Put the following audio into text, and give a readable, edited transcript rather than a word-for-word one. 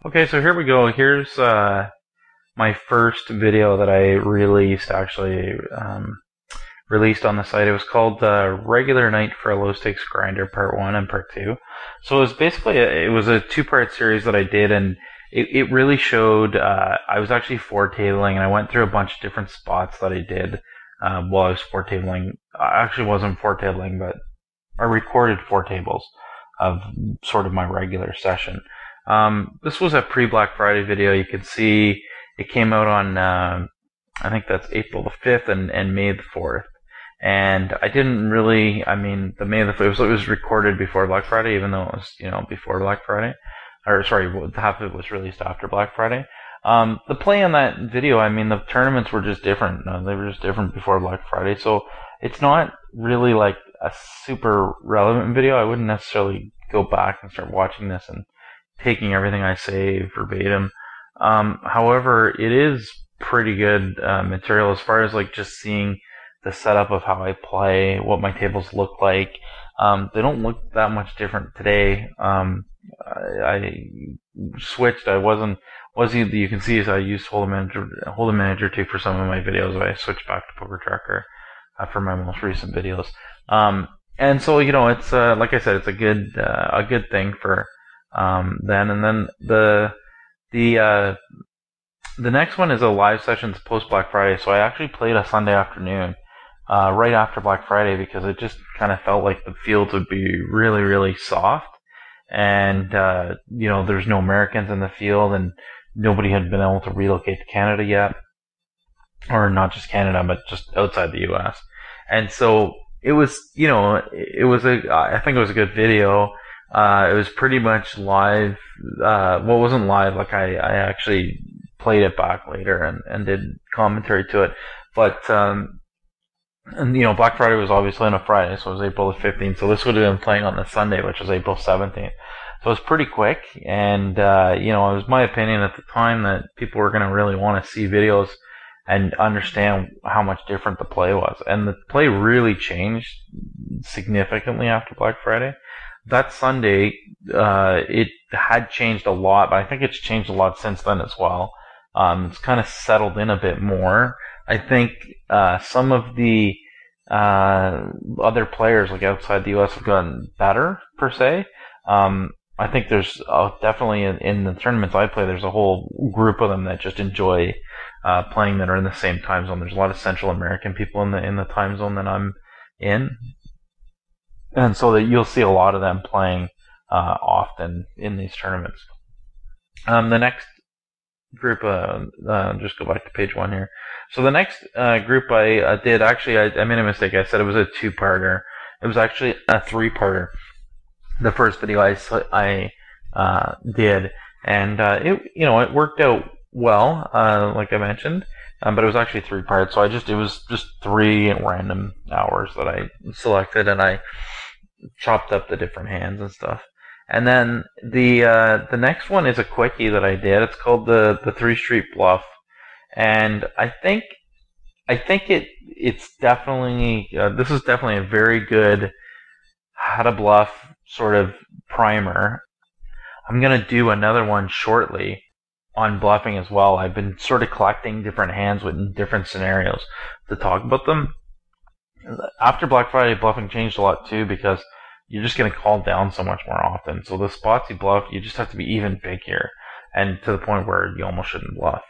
Okay, so here we go. Here's my first video that I released, released on the site. It was called Regular Night for a Low Stakes Grinder Part 1 and Part 2. So it was basically a two-part series that I did, and it really showed, I was actually four tabling, and I went through a bunch of different spots that I did while I was four tabling. I actually wasn't four tabling, but I recorded four tables of sort of my regular session. This was a pre-Black Friday video. You can see it came out on, I think that's April the 5th and May the 4th. And I didn't really, the May the 5th, it was recorded before Black Friday, even though it was, before Black Friday. Or, sorry, half of it was released after Black Friday. The play on that video, the tournaments were just different. They were just different before Black Friday. So it's not really like a super relevant video. I wouldn't necessarily go back and start watching this and taking everything I say verbatim. However, it is pretty good material as far as like just seeing the setup of how I play, what my tables look like. They don't look that much different today. I switched. You can see as I used Hold'em Manager 2 for some of my videos. I switched back to Poker Tracker for my most recent videos. And so it's like I said, it's a good thing for then. And then the next one is a live sessions post Black Friday. So I actually played a Sunday afternoon right after Black Friday because it just kind of felt like the fields would be really, really soft. And, there's no Americans in the field, and nobody had been able to relocate to Canada yet. Or not just Canada, but just outside the US. And so it was, I think it was a good video. It was pretty much live. Well, it wasn't live, like I actually played it back later and did commentary to it. But, Black Friday was obviously on a Friday, so it was April the 15th. So this would have been playing on the Sunday, which was April 17th. So it was pretty quick, and, it was my opinion at the time that people were going to really want to see videos and understand how much different the play was. And the play really changed significantly after Black Friday. That Sunday, it had changed a lot, but I think it's changed a lot since then as well. It's kind of settled in a bit more. I think some of the other players, like outside the US, have gotten better, per se. I think there's definitely in the tournaments I play, there's a whole group of them that just enjoy playing that are in the same time zone. There's a lot of Central American people in the time zone that I'm in, and so that you'll see a lot of them playing often in these tournaments. The next group, just go back to page 1 here. So the next group I did, actually, I made a mistake. I said it was a two-parter. It was actually a three-parter. The first video I did, and it worked out well, like I mentioned, but it was actually 3 parts. So it was just 3 random hours that I selected, and I chopped up the different hands and stuff. And then the next one is a quickie that I did. It's called the 3 Street Bluff, and I think it's definitely this is definitely a very good how to bluff sort of primer. I'm gonna do another one shortly on bluffing as well. I've been sort of collecting different hands with different scenarios to talk about them. After Black Friday, bluffing changed a lot too because you're just going to call down so much more often. So the spots you bluff, you just have to be even big here, and to the point where you almost shouldn't bluff.